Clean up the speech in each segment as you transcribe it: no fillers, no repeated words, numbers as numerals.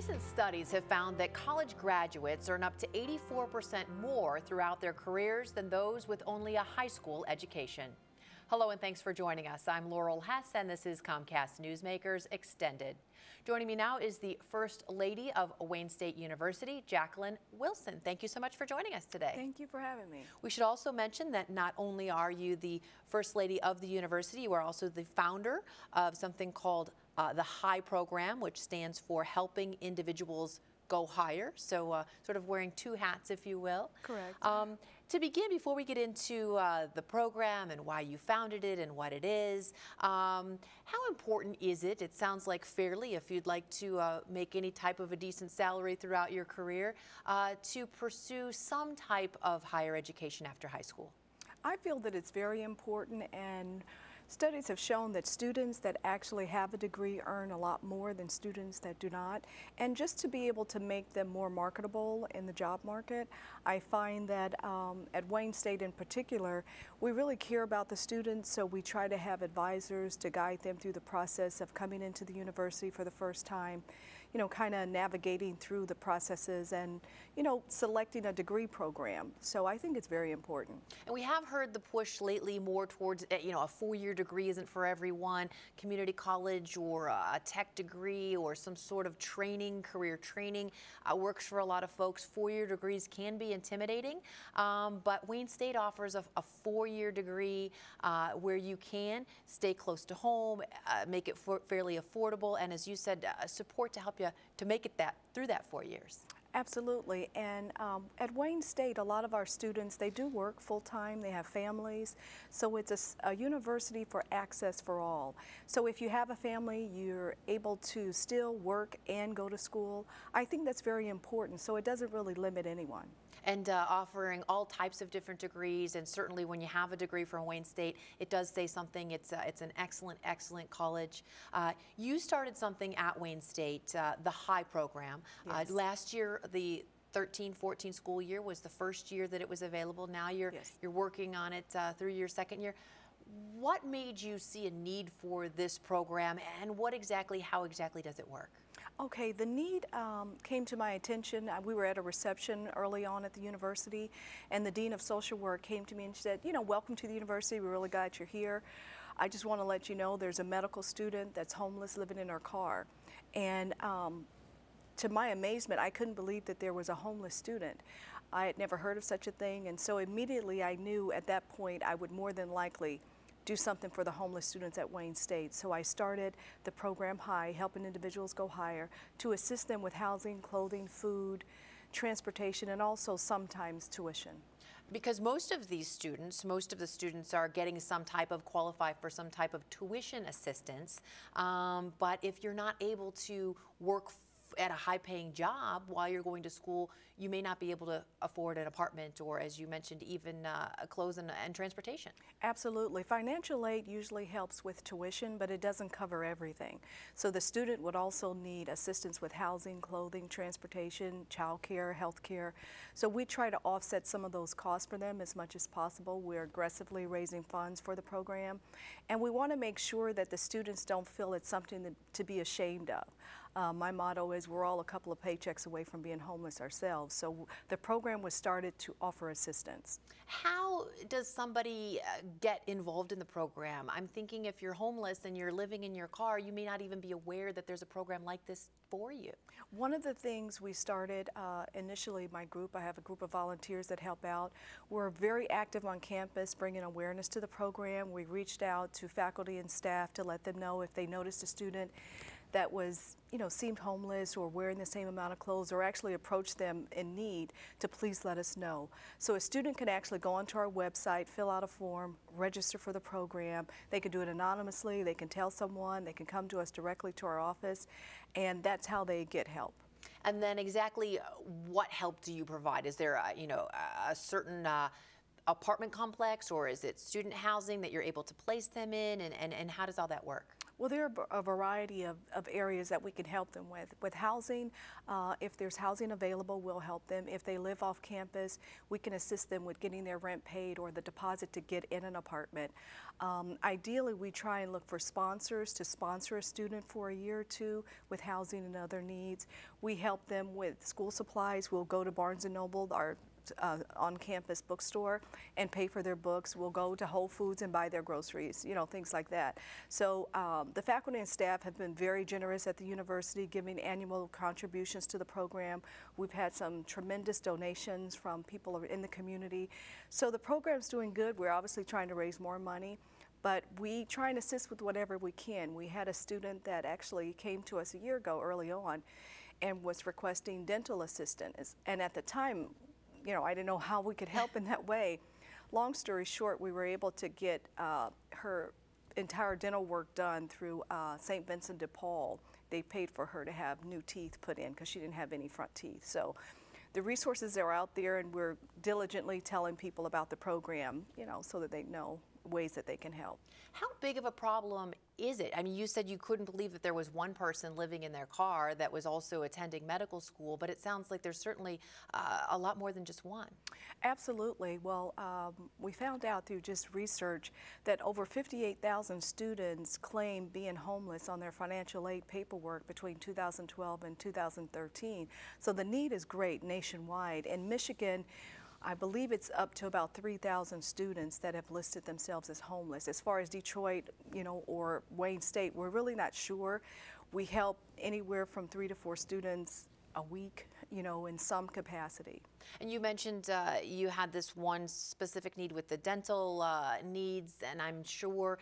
Recent studies have found that college graduates earn up to 84% more throughout their careers than those with only a high school education. Hello and thanks for joining us. I'm Laurel Hess and this is Comcast Newsmakers Extended. Joining me now is the First Lady of Wayne State University, Jacqueline Wilson. Thank you so much for joining us today. Thank you for having me. We should also mention that not only are you the First Lady of the university, you are also the founder of something called the HIGH program, which stands for Helping Individuals Go Higher. So sort of wearing two hats, if you will. Correct. To begin, before we get into the program and why you founded it and what it is, how important is it? It sounds like fairly, if you'd like to make any type of a decent salary throughout your career, to pursue some type of higher education after high school. I feel that it's very important, and studies have shown that students that actually have a degree earn a lot more than students that do not. And just to be able to make them more marketable in the job market, I find that at Wayne State in particular, we really care about the students, so we try to have advisors to guide them through the process of coming into the university for the first time, you know, kind of navigating through the processes and, you know, selecting a degree program. So I think it's very important. And we have heard the push lately more towards, you know, a four-year degree isn't for everyone. Community college or a tech degree or some sort of training, career training works for a lot of folks. Four-year degrees can be intimidating, but Wayne State offers a four-year degree where you can stay close to home, make it fairly affordable, and as you said, support to help you to make it through that 4 years. Absolutely, and at Wayne State, a lot of our students, they do work full-time, they have families, so it's a university for access for all. So if you have a family, you're able to still work and go to school. I think that's very important, so it doesn't really limit anyone. And offering all types of different degrees, and certainly when you have a degree from Wayne State, it does say something. It's an excellent college. You started something at Wayne State, the HIGH program. Yes. Last year, the 13-14 school year was the first year that it was available. Now you're working on it through your second year. What made you see a need for this program, and how exactly does it work? Okay, the need came to my attention. We were at a reception early on at the university, and the Dean of Social Work came to me and said, you know, welcome to the university, we're really glad you're here. I just want to let you know there's a medical student that's homeless living in her car. And to my amazement, I couldn't believe that there was a homeless student. I had never heard of such a thing, and so immediately I knew at that point I would more than likely do something for the homeless students at Wayne State. So I started the program HIGH, Helping Individuals Go Higher, to assist them with housing, clothing, food, transportation, and also sometimes tuition. Because most of the students are getting qualify for some type of tuition assistance, but if you're not able to work at a high-paying job while you're going to school, you may not be able to afford an apartment or, as you mentioned, even clothes and transportation. Absolutely. Financial aid usually helps with tuition, but it doesn't cover everything. So the student would also need assistance with housing, clothing, transportation, childcare, health care. So we try to offset some of those costs for them as much as possible. We're aggressively raising funds for the program, and we want to make sure that the students don't feel it's something to be ashamed of. My motto is we're all a couple of paychecks away from being homeless ourselves. So the program was started to offer assistance. How does somebody get involved in the program? I'm thinking if you're homeless and you're living in your car, you may not even be aware that there's a program like this for you. One of the things we started initially, my group, I have a group of volunteers that help out. We're very active on campus, bringing awareness to the program. We reached out to faculty and staff to let them know if they noticed a student that was, you know, seemed homeless or wearing the same amount of clothes, or actually approach them in need, to please let us know. So a student can actually go onto our website, fill out a form, register for the program. They can do it anonymously, they can tell someone, they can come to us directly to our office, and that's how they get help. And then exactly what help do you provide? Is there a certain apartment complex, or is it student housing that you're able to place them in, and how does all that work? Well, there are a variety of areas that we can help them with. With housing, if there's housing available, we'll help them. If they live off campus, we can assist them with getting their rent paid or the deposit to get in an apartment. Ideally, we try and look for sponsors to sponsor a student for a year or two with housing and other needs. We help them with school supplies. We'll go to Barnes & Noble, our on-campus bookstore, and pay for their books. We'll go to Whole Foods and buy their groceries, things like that. So the faculty and staff have been very generous at the university, giving annual contributions to the program. We've had some tremendous donations from people in the community. So the program's doing good. We're obviously trying to raise more money, but we try and assist with whatever we can. We had a student that actually came to us a year ago early on and was requesting dental assistance. And at the time, I didn't know how we could help in that way. Long story short, we were able to get her entire dental work done through St. Vincent de Paul. They paid for her to have new teeth put in because she didn't have any front teeth. So the resources are out there, and we're diligently telling people about the program, so that they know ways that they can help. How big of a problem is it? I mean, you said you couldn't believe that there was one person living in their car that was also attending medical school, but it sounds like there's certainly a lot more than just one. Absolutely. Well, we found out through just research that over 58,000 students claim being homeless on their financial aid paperwork between 2012 and 2013. So the need is great nationwide. In Michigan, I believe it's up to about 3,000 students that have listed themselves as homeless. As far as Detroit, or Wayne State, we're really not sure. We help anywhere from 3 to 4 students a week, in some capacity. And you mentioned you had this one specific need with the dental needs, and I'm sure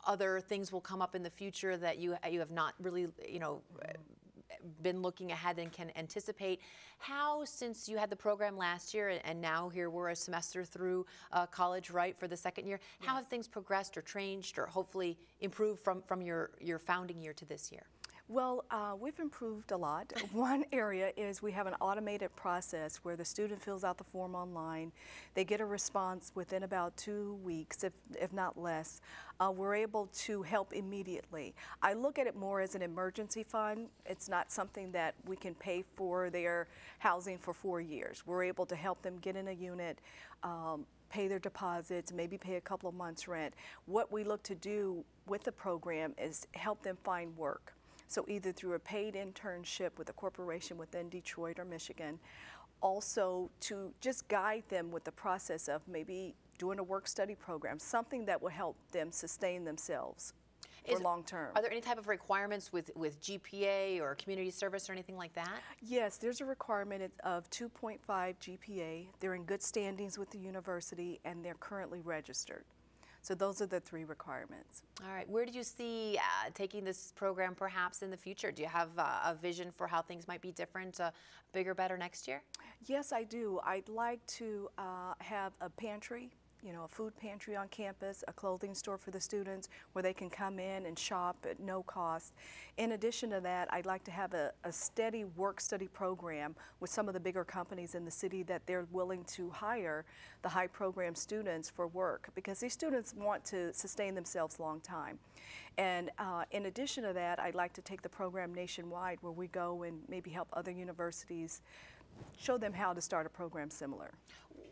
other things will come up in the future that you have not really, been looking ahead and can anticipate. How, since you had the program last year and now here we're a semester through college, right, for the second year, how have things progressed or changed or hopefully improved from your founding year to this year? Well, we've improved a lot. One area is we have an automated process where the student fills out the form online. They get a response within about 2 weeks, if not less. We're able to help immediately. I look at it more as an emergency fund. It's not something that we can pay for their housing for 4 years. We're able to help them get in a unit, pay their deposits, maybe pay a couple of months' rent. What we look to do with the program is help them find work. So either through a paid internship with a corporation within Detroit or Michigan, also to just guide them with the process of maybe doing a work-study program, something that will help them sustain themselves for long term. Are there any type of requirements with GPA or community service or anything like that? Yes, there's a requirement of 2.5 GPA. They're in good standings with the university and they're currently registered. So those are the 3 requirements. All right. Where do you see taking this program perhaps in the future? Do you have a vision for how things might be different, bigger, better next year? Yes, I do. I'd like to have a pantry, a food pantry on campus, a clothing store for the students where they can come in and shop at no cost. In addition to that, I'd like to have a steady work-study program with some of the bigger companies in the city that they're willing to hire the high program students for work, because these students want to sustain themselves a long time. And in addition to that, I'd like to take the program nationwide where we go and maybe help other universities, show them how to start a program similar.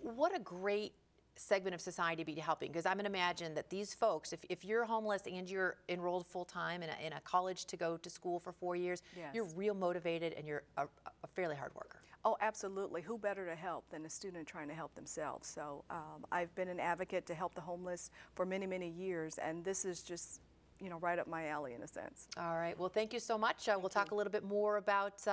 What a great segment of society be helping, because I'm going to imagine that these folks, if you're homeless and you're enrolled full-time in a college to go to school for 4 years, yes, you're real motivated and you're a fairly hard worker. Oh, absolutely. Who better to help than a student trying to help themselves? So I've been an advocate to help the homeless for many, many years, and this is just right up my alley in a sense. All right. Well, thank you so much. We'll talk a little bit more about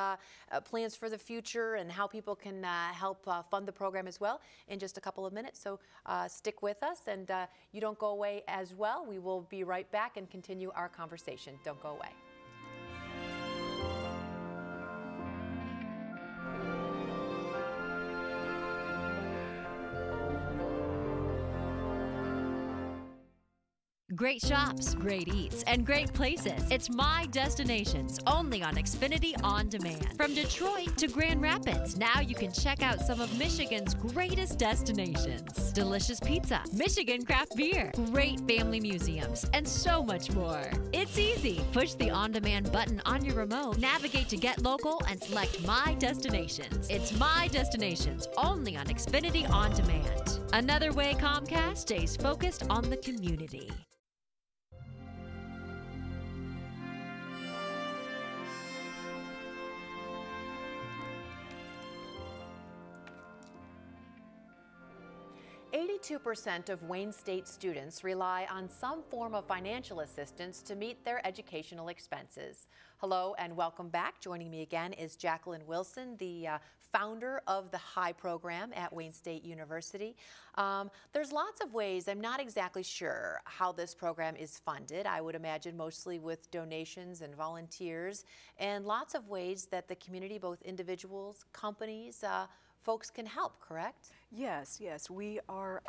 plans for the future and how people can help fund the program as well in just a couple of minutes. So stick with us, and you don't go away as well. We will be right back and continue our conversation. Don't go away. Great shops, great eats, and great places. It's My Destinations, only on Xfinity On Demand. From Detroit to Grand Rapids, now you can check out some of Michigan's greatest destinations. Delicious pizza, Michigan craft beer, great family museums, and so much more. It's easy. Push the On Demand button on your remote, navigate to Get Local, and select My Destinations. It's My Destinations, only on Xfinity On Demand. Another way Comcast stays focused on the community. 82% of Wayne State students rely on some form of financial assistance to meet their educational expenses. Hello and welcome back. Joining me again is Jacqueline Wilson, the founder of the HIGH program at Wayne State University. There's lots of ways. I'm not exactly sure how this program is funded. I would imagine mostly with donations and volunteers, and lots of ways that the community, both individuals, companies, folks can help, correct? Yes, yes. We are,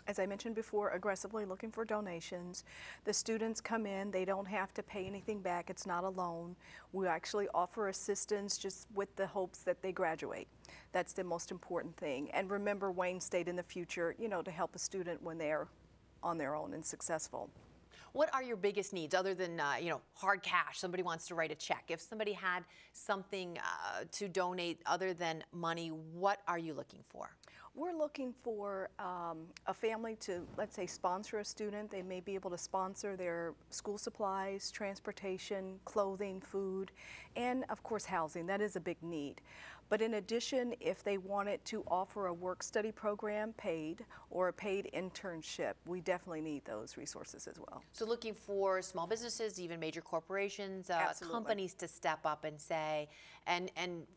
as I mentioned before, aggressively looking for donations. The students come in, they don't have to pay anything back. It's not a loan. We actually offer assistance just with the hopes that they graduate. That's the most important thing. And remember Wayne State in the future, you know, to help a student when they're on their own and successful. What are your biggest needs other than, hard cash? Somebody wants to write a check. If somebody had something to donate other than money, what are you looking for? We're looking for a family to, let's say, sponsor a student. They may be able to sponsor their school supplies, transportation, clothing, food, and of course housing. That is a big need. But in addition, if they wanted to offer a work-study program paid or a paid internship, we definitely need those resources as well. So looking for small businesses, even major corporations, companies to step up and say, and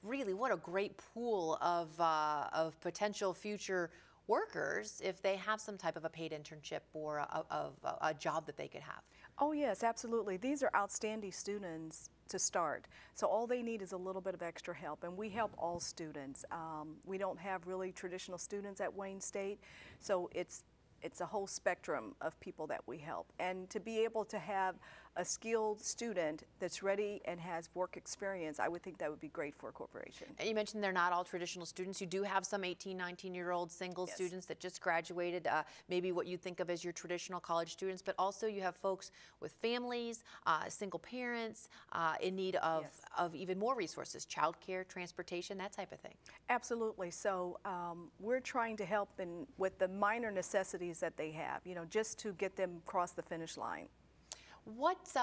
really what a great pool of potential future workers if they have some type of a paid internship or a job that they could have. Oh yes, absolutely. These are outstanding students to start. So all they need is a little bit of extra help, and we help all students. We don't have really traditional students at Wayne State, so it's a whole spectrum of people that we help. And to be able to have a skilled student that's ready and has work experience, I would think that would be great for a corporation. And you mentioned they're not all traditional students. You do have some 18, 19-year-old single Yes. students that just graduated, maybe what you think of as your traditional college students, but also you have folks with families, single parents, in need of, Yes. of even more resources, childcare, transportation, that type of thing. Absolutely. So we're trying to help with the minor necessities that they have, you know, just to get them across the finish line. What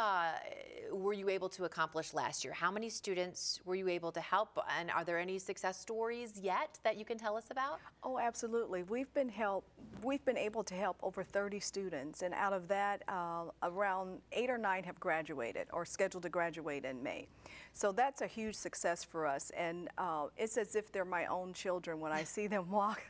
were you able to accomplish last year? How many students were you able to help? And are there any success stories yet that you can tell us about? Oh, absolutely. We've been able to help over 30 students, and out of that, around 8 or 9 have graduated or scheduled to graduate in May. So that's a huge success for us, and it's as if they're my own children when I see them walk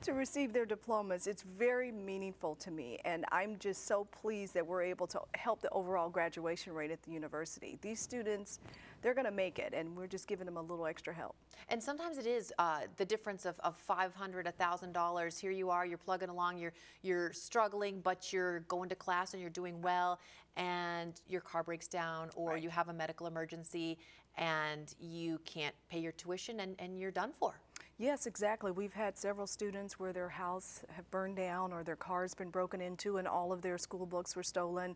to receive their diplomas. It's very meaningful to me, and I'm just so pleased that we're able to help the overall graduation rate at the university. These students, they're going to make it, and we're just giving them a little extra help. And sometimes it is the difference of $500, $1,000. Here you are, you're plugging along, you're struggling, but you're going to class and you're doing well, and your car breaks down, or Right. you have a medical emergency and you can't pay your tuition, and you're done for. Yes, exactly. We've had several students where their house have burned down or their car's been broken into and all of their school books were stolen,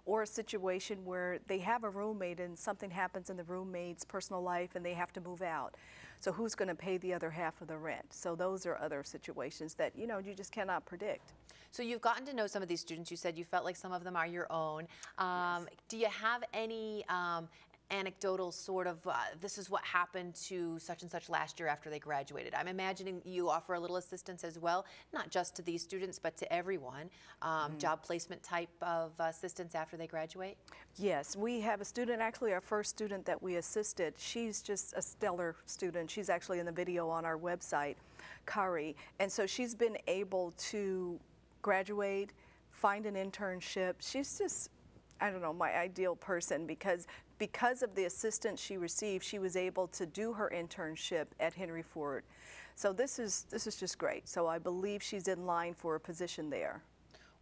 or a situation where they have a roommate and something happens in the roommate's personal life and they have to move out. So who's going to pay the other half of the rent? So those are other situations that, you know, you just cannot predict. So you've gotten to know some of these students. You said you felt like some of them are your own. Yes. Do you have any anecdotal sort of, this is what happened to such and such last year after they graduated? I'm imagining you offer a little assistance as well, not just to these students, but to everyone. Job placement type of assistance after they graduate? Yes, we have a student, actually our first student that we assisted. She's just a stellar student. She's actually in the video on our website, Kari. And so she's been able to graduate, find an internship. She's just, I don't know, my ideal person because of the assistance she received, she was able to do her internship at Henry Ford. So this is just great. So I believe she's in line for a position there.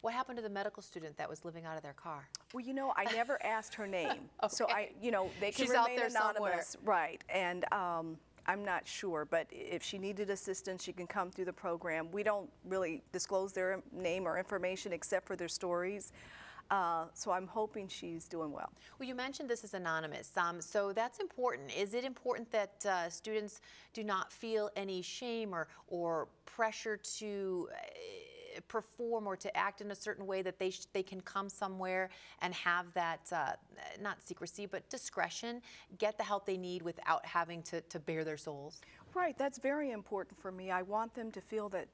What happened to the medical student that was living out of their car? Well, you know, I never asked her name. So they can She's out remain there anonymous. somewhere. Right. And I'm not sure, but if she needed assistance, she can come through the program. We don't really disclose their name or information except for their stories. So I'm hoping she's doing well. Well, you mentioned this is anonymous, so that's important. Is it important that students do not feel any shame or pressure to perform or to act in a certain way, that they can come somewhere and have that, not secrecy, but discretion, get the help they need without having to bare their souls? Right, that's very important for me. I want them to feel that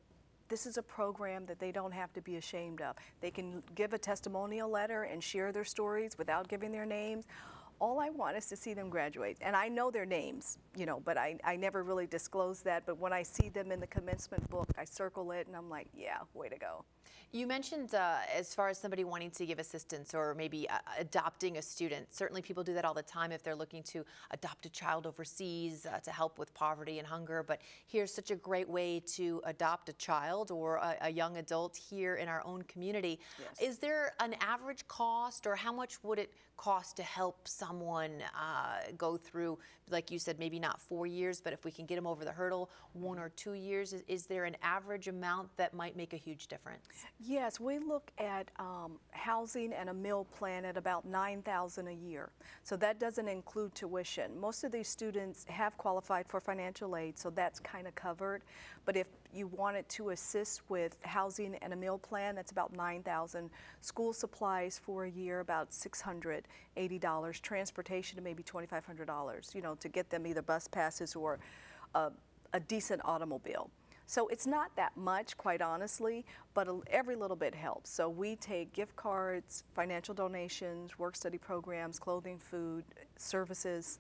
this is a program that they don't have to be ashamed of. They can give a testimonial letter and share their stories without giving their names. All I want is to see them graduate. And I know their names, but I never really disclose that. But when I see them in the commencement book, I circle it and I'm like, yeah, way to go. You mentioned as far as somebody wanting to give assistance or maybe adopting a student, certainly people do that all the time if they're looking to adopt a child overseas to help with poverty and hunger, but here's such a great way to adopt a child or a young adult here in our own community. Yes. Is there an average cost, or how much would it cost to help someone go through, like you said, maybe not 4 years, but if we can get them over the hurdle, 1 or 2 years, is there an average amount that might make a huge difference? Yes, we look at housing and a meal plan at about $9,000 a year. So that doesn't include tuition. Most of these students have qualified for financial aid, so that's kind of covered. But if you wanted to assist with housing and a meal plan, that's about $9,000. School supplies for a year, about $680. Transportation, maybe $2,500, to get them either bus passes or a decent automobile. So it's not that much, quite honestly, but every little bit helps. So we take gift cards, financial donations, work-study programs, clothing, food, services.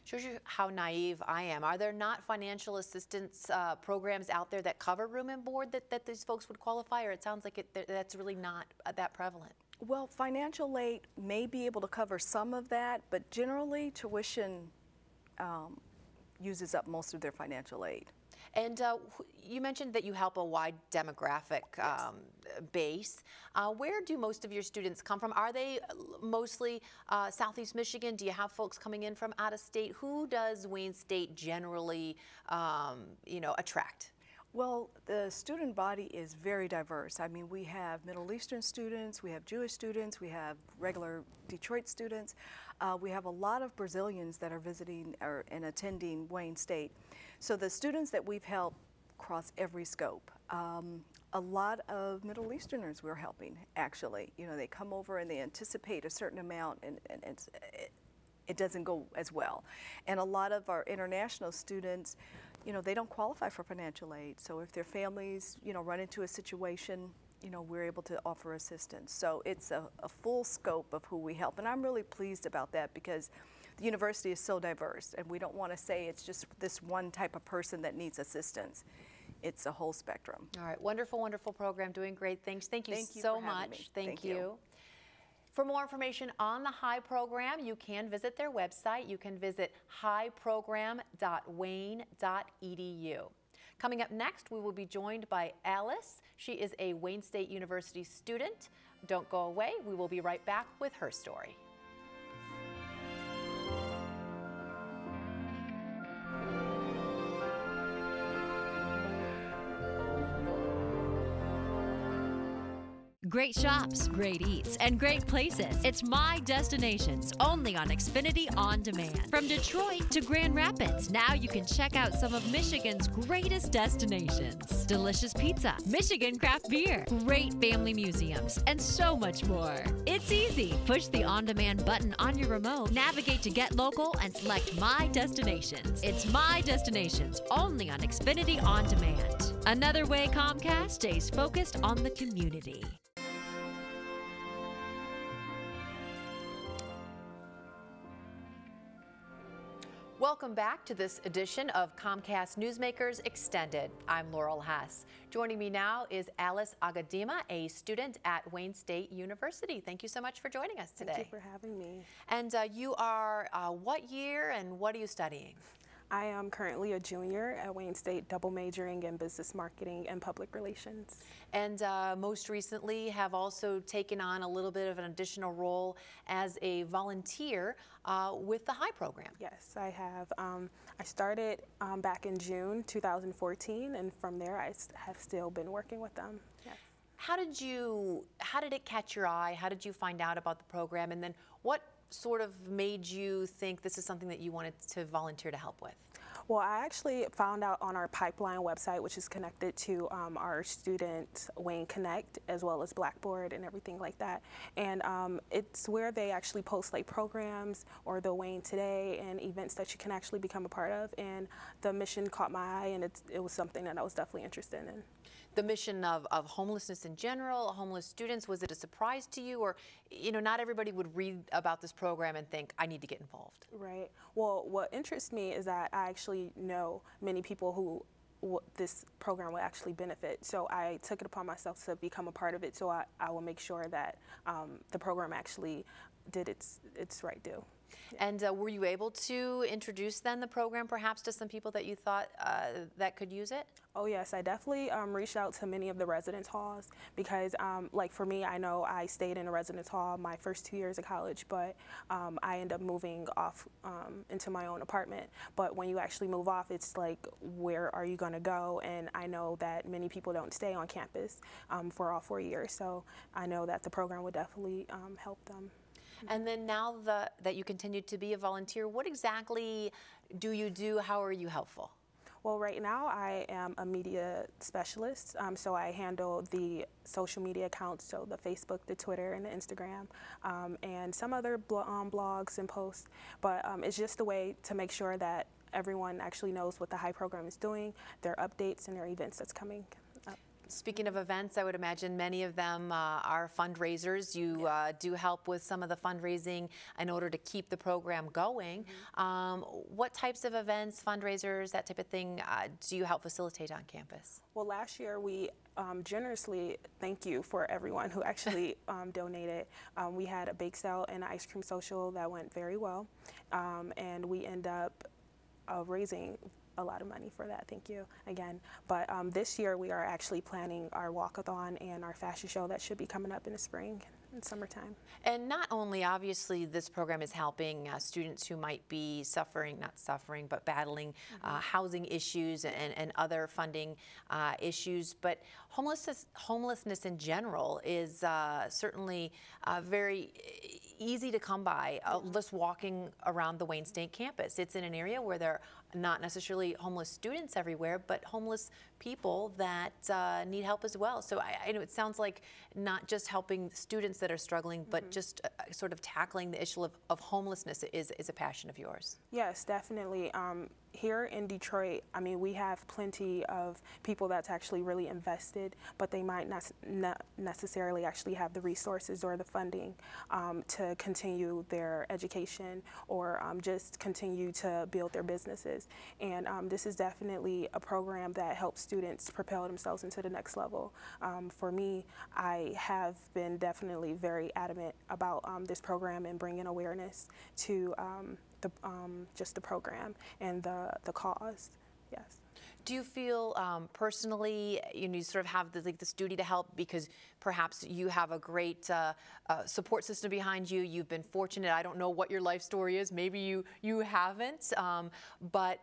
Shows you how naive I am. Are there not financial assistance programs out there that cover room and board that these folks would qualify, or it sounds like that's really not that prevalent? Well, financial aid may be able to cover some of that, but generally tuition uses up most of their financial aid. And you mentioned that you help a wide demographic base. Where do most of your students come from? Are they mostly Southeast Michigan? Do you have folks coming in from out of state? Who does Wayne State generally, attract? Well, the student body is very diverse. I mean, we have Middle Eastern students, we have Jewish students, we have regular Detroit students. We have a lot of Brazilians that are visiting and attending Wayne State. So the students that we've helped cross every scope. A lot of Middle Easterners we're helping, actually. They come over and they anticipate a certain amount, and it doesn't go as well. And a lot of our international students, they don't qualify for financial aid. So if their families, run into a situation, we're able to offer assistance. So it's a full scope of who we help. And I'm really pleased about that, because the university is so diverse, and we don't want to say it's just this one type of person that needs assistance. It's a whole spectrum. All right, wonderful, wonderful program, doing great things. Thank you so much. Thank you. For more information on the HIGH program, you can visit their website. You can visit highprogram.wayne.edu. Coming up next, we will be joined by Alice. She is a Wayne State University student. Don't go away. We will be right back with her story. Great shops, great eats, and great places. It's My Destinations, only on Xfinity On Demand. From Detroit to Grand Rapids, now you can check out some of Michigan's greatest destinations. Delicious pizza, Michigan craft beer, great family museums, and so much more. It's easy. Push the On Demand button on your remote, navigate to Get Local, and select My Destinations. It's My Destinations, only on Xfinity On Demand. Another way Comcast stays focused on the community. Welcome back to this edition of Comcast Newsmakers Extended. I'm Laurel Hess. Joining me now is Alice Agadima, a student at Wayne State University. Thank you so much for joining us today. Thank you for having me. And you are what year and what are you studying? I am currently a junior at Wayne State, double majoring in business marketing and public relations. And most recently have also taken on a little bit of an additional role as a volunteer with the HIGH program. Yes, I have. I started back in June 2014, and from there I have still been working with them. Yes. How did it catch your eye? How did you find out about the program? And then what sort of made you think this is something that you wanted to volunteer to help with? Well, I actually found out on our Pipeline website, which is connected to our student Wayne Connect, as well as Blackboard and everything like that. And it's where they actually post like programs or the Wayne Today and events that you can actually become a part of. And the mission caught my eye, and it was something that I was definitely interested in. The mission of homelessness in general, homeless students, was it a surprise to you? Or, not everybody would read about this program and think, I need to get involved. Right. Well, what interests me is that I actually know many people who this program will actually benefit. So I took it upon myself to become a part of it, so I will make sure that the program actually did its right due. And were you able to introduce then the program perhaps to some people that you thought that could use it? Oh yes, I definitely reached out to many of the residence halls because like for me, I know I stayed in a residence hall my first 2 years of college, but I ended up moving off into my own apartment. But when you actually move off, it's like, where are you going to go? And I know that many people don't stay on campus for all 4 years, so I know that the program would definitely help them. And then now that you continue to be a volunteer, what exactly do you do? How are you helpful? Well, right now I am a media specialist, so I handle the social media accounts, so the Facebook, the Twitter, and the Instagram, and some other blogs and posts. But it's just a way to make sure that everyone actually knows what the HIGH program is doing, their updates, and their events that's coming up. Speaking of events, I would imagine many of them are fundraisers. You do help with some of the fundraising in order to keep the program going. What types of events, fundraisers, that type of thing, do you help facilitate on campus? Well, last year we generously, thank you for everyone who actually donated. We had a bake sale and an ice cream social that went very well, and we end up raising a lot of money for that, thank you again. But this year we are actually planning our walkathon and our fashion show that should be coming up in the spring and summertime. And not only, obviously, this program is helping students who might be but battling housing issues and other funding issues, but homelessness in general is certainly very easy to come by just walking around the Wayne State campus. It's in an area where there are not necessarily homeless students everywhere, but homeless people that need help as well. So I know it sounds like not just helping students that are struggling, but just sort of tackling the issue of homelessness is a passion of yours. Yes, definitely. Here in Detroit, I mean, we have plenty of people that's actually really invested, but they might not necessarily actually have the resources or the funding to continue their education or just continue to build their businesses. And this is definitely a program that helps students propel themselves into the next level. For me, I have been definitely very adamant about this program and bringing awareness to just the program and the cause. Yes. Do you feel personally, you sort of have this duty to help because perhaps you have a great support system behind you? You've been fortunate. I don't know what your life story is. Maybe you haven't. But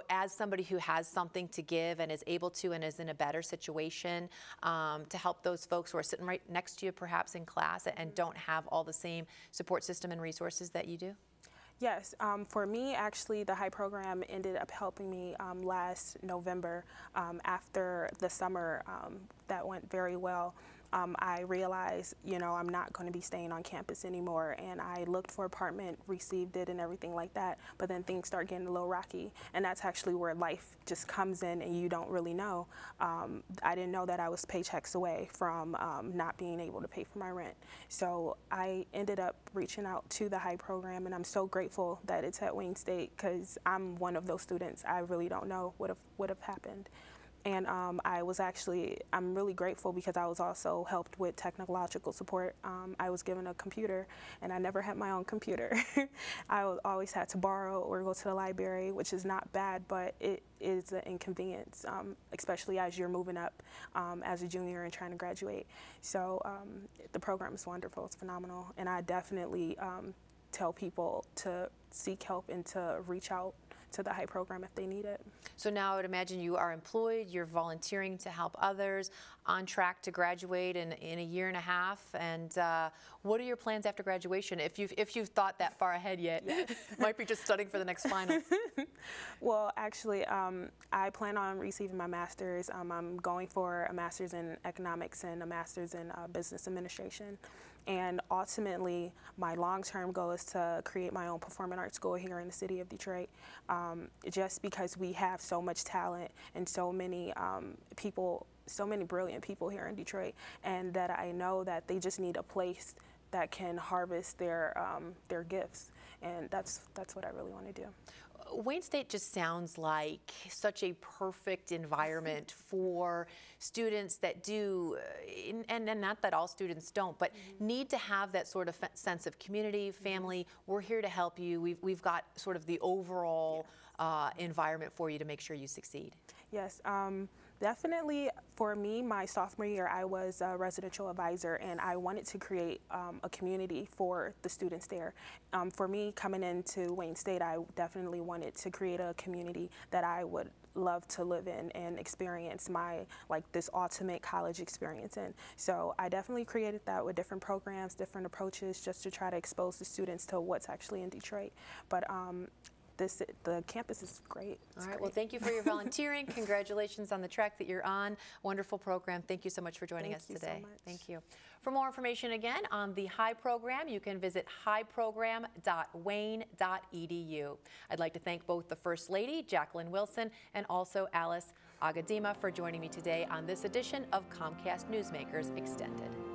as somebody who has something to give and is able to and is in a better situation to help those folks who are sitting right next to you, perhaps in class, and don't have all the same support system and resources that you do. Yes, for me, actually, the HIGH program ended up helping me last November after the summer that went very well. I realized, I'm not going to be staying on campus anymore, and I looked for an apartment, received it, and everything like that, but then things start getting a little rocky, and that's actually where life just comes in and you don't really know. I didn't know that I was paychecks away from not being able to pay for my rent. So I ended up reaching out to the HIGH program, and I'm so grateful that it's at Wayne State because I'm one of those students. I really don't know what have happened. And I'm really grateful because I was also helped with technological support. I was given a computer, and I never had my own computer. Always had to borrow or go to the library, which is not bad, but it is an inconvenience, especially as you're moving up as a junior and trying to graduate. So the program is wonderful, it's phenomenal, and I definitely tell people to seek help and to reach out to the HIGH program if they need it. So now I would imagine you are employed, you're volunteering to help others, on track to graduate in a year and a half. And what are your plans after graduation? If you've thought that far ahead yet, yes. Might be just studying for the next finals. Well, actually, I plan on receiving my master's. I'm going for a master's in economics and a master's in business administration. And ultimately, my long-term goal is to create my own performing arts school here in the city of Detroit, just because we have so much talent and so many people, so many brilliant people here in Detroit, and that I know that they just need a place that can harvest their gifts, and that's what I really want to do. Wayne State just sounds like such a perfect environment for students that do, and not that all students don't, but need to have that sort of sense of community, family. We're here to help you. We've got sort of the overall environment for you to make sure you succeed. Yes. Definitely, for me, my sophomore year, I was a residential advisor, and I wanted to create a community for the students there. For me, coming into Wayne State, I definitely wanted to create a community that I would love to live in and experience this ultimate college experience in. So I definitely created that with different programs, different approaches, just to try to expose the students to what's actually in Detroit. But the campus is great. All right, well, thank you for your volunteering. Congratulations on the track that you're on. Wonderful program. Thank you so much for joining us today. Thank you so much. Thank you. For more information again on the HIGH program, you can visit highprogram.wayne.edu. I'd like to thank both the First Lady, Jacqueline Wilson, and also Alice Agadima for joining me today on this edition of Comcast Newsmakers Extended.